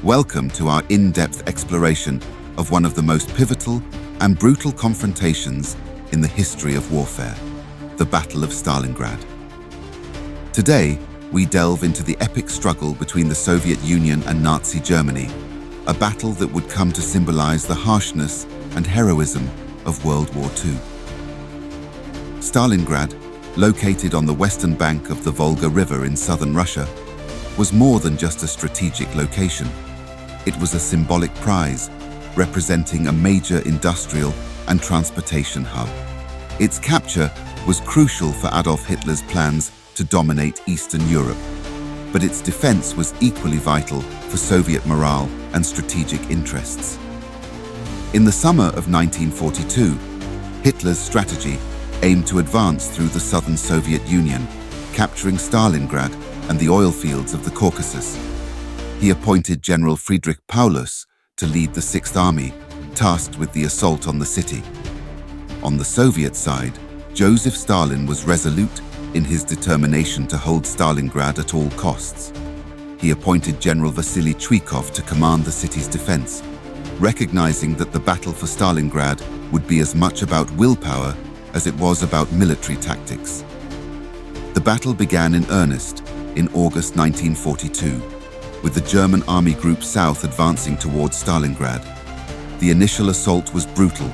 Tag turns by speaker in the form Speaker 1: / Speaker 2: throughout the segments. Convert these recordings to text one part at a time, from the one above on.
Speaker 1: Welcome to our in-depth exploration of one of the most pivotal and brutal confrontations in the history of warfare, the Battle of Stalingrad. Today, we delve into the epic struggle between the Soviet Union and Nazi Germany, a battle that would come to symbolize the harshness and heroism of World War II. Stalingrad, located on the western bank of the Volga River in southern Russia, was more than just a strategic location. It was a symbolic prize, representing a major industrial and transportation hub. Its capture was crucial for Adolf Hitler's plans to dominate Eastern Europe, but its defense was equally vital for Soviet morale and strategic interests. In the summer of 1942, Hitler's strategy aimed to advance through the southern Soviet Union, capturing Stalingrad and the oil fields of the Caucasus. He appointed General Friedrich Paulus to lead the Sixth Army, tasked with the assault on the city. On the Soviet side, Joseph Stalin was resolute in his determination to hold Stalingrad at all costs. He appointed General Vasily Chuikov to command the city's defense, recognizing that the battle for Stalingrad would be as much about willpower as it was about military tactics. The battle began in earnest in August 1942, with the German Army Group South advancing towards Stalingrad. The initial assault was brutal,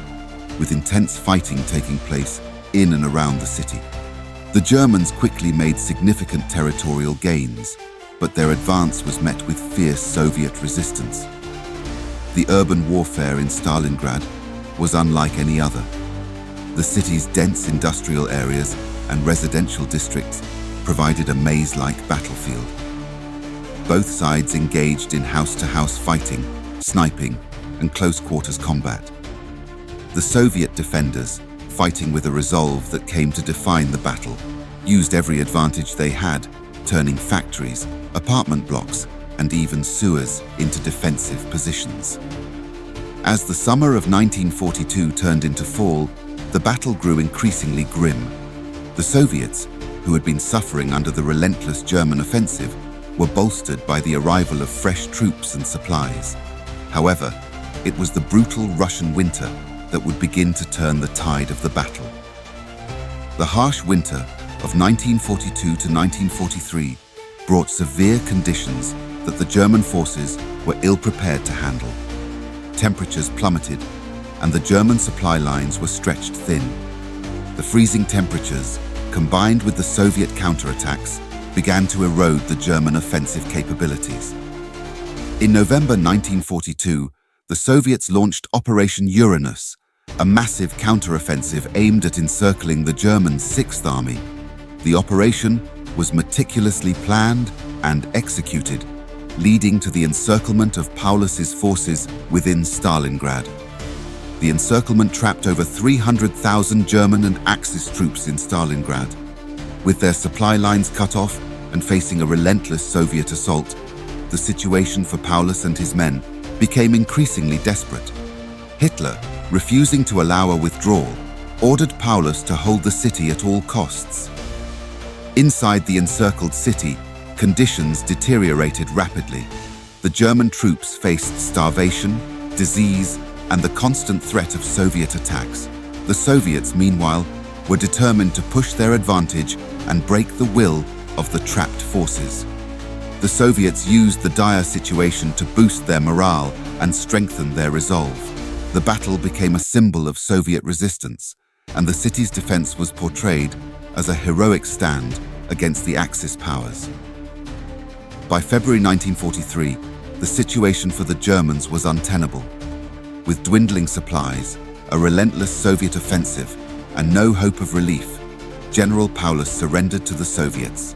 Speaker 1: with intense fighting taking place in and around the city. The Germans quickly made significant territorial gains, but their advance was met with fierce Soviet resistance. The urban warfare in Stalingrad was unlike any other. The city's dense industrial areas and residential districts provided a maze-like battlefield. Both sides engaged in house-to-house fighting, sniping, and close-quarters combat. The Soviet defenders, fighting with a resolve that came to define the battle, used every advantage they had, turning factories, apartment blocks, and even sewers into defensive positions. As the summer of 1942 turned into fall, the battle grew increasingly grim. The Soviets, who had been suffering under the relentless German offensive, were bolstered by the arrival of fresh troops and supplies. However, it was the brutal Russian winter that would begin to turn the tide of the battle. The harsh winter of 1942 to 1943 brought severe conditions that the German forces were ill-prepared to handle. Temperatures plummeted, and the German supply lines were stretched thin. The freezing temperatures, combined with the Soviet counterattacks, began to erode the German offensive capabilities. In November 1942, the Soviets launched Operation Uranus, a massive counteroffensive aimed at encircling the German Sixth Army. The operation was meticulously planned and executed, leading to the encirclement of Paulus's forces within Stalingrad. The encirclement trapped over 300,000 German and Axis troops in Stalingrad. With their supply lines cut off and facing a relentless Soviet assault, the situation for Paulus and his men became increasingly desperate. Hitler, refusing to allow a withdrawal, ordered Paulus to hold the city at all costs. Inside the encircled city, conditions deteriorated rapidly. The German troops faced starvation, disease, and the constant threat of Soviet attacks. The Soviets, meanwhile, were determined to push their advantage and break the will of the trapped forces. The Soviets used the dire situation to boost their morale and strengthen their resolve. The battle became a symbol of Soviet resistance, and the city's defense was portrayed as a heroic stand against the Axis powers. By February 1943, the situation for the Germans was untenable. With dwindling supplies, a relentless Soviet offensive, and no hope of relief, General Paulus surrendered to the Soviets.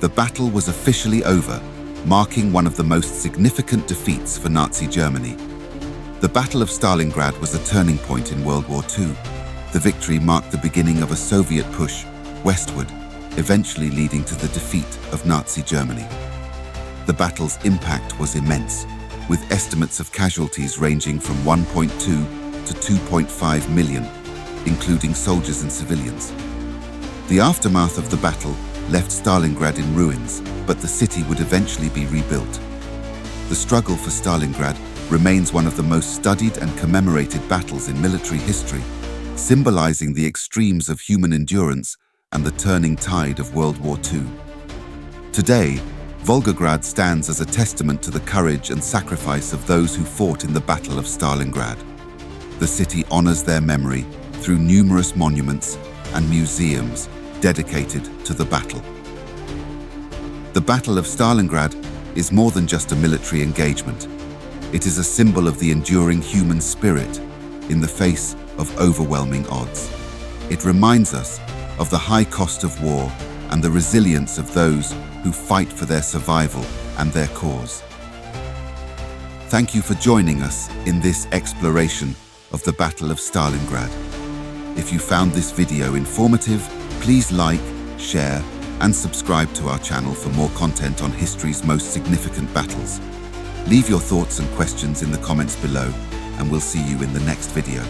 Speaker 1: The battle was officially over, marking one of the most significant defeats for Nazi Germany. The Battle of Stalingrad was a turning point in World War II. The victory marked the beginning of a Soviet push westward, eventually leading to the defeat of Nazi Germany. The battle's impact was immense, with estimates of casualties ranging from 1.2 to 2.5 million, including soldiers and civilians. The aftermath of the battle left Stalingrad in ruins, but the city would eventually be rebuilt. The struggle for Stalingrad remains one of the most studied and commemorated battles in military history, symbolizing the extremes of human endurance and the turning tide of World War II. Today, Volgograd stands as a testament to the courage and sacrifice of those who fought in the Battle of Stalingrad. The city honors their memory through numerous monuments and museums dedicated to the battle. The Battle of Stalingrad is more than just a military engagement. It is a symbol of the enduring human spirit in the face of overwhelming odds. It reminds us of the high cost of war and the resilience of those who fight for their survival and their cause. Thank you for joining us in this exploration of the Battle of Stalingrad. If you found this video informative, please like, share, and subscribe to our channel for more content on history's most significant battles. Leave your thoughts and questions in the comments below, and we'll see you in the next video.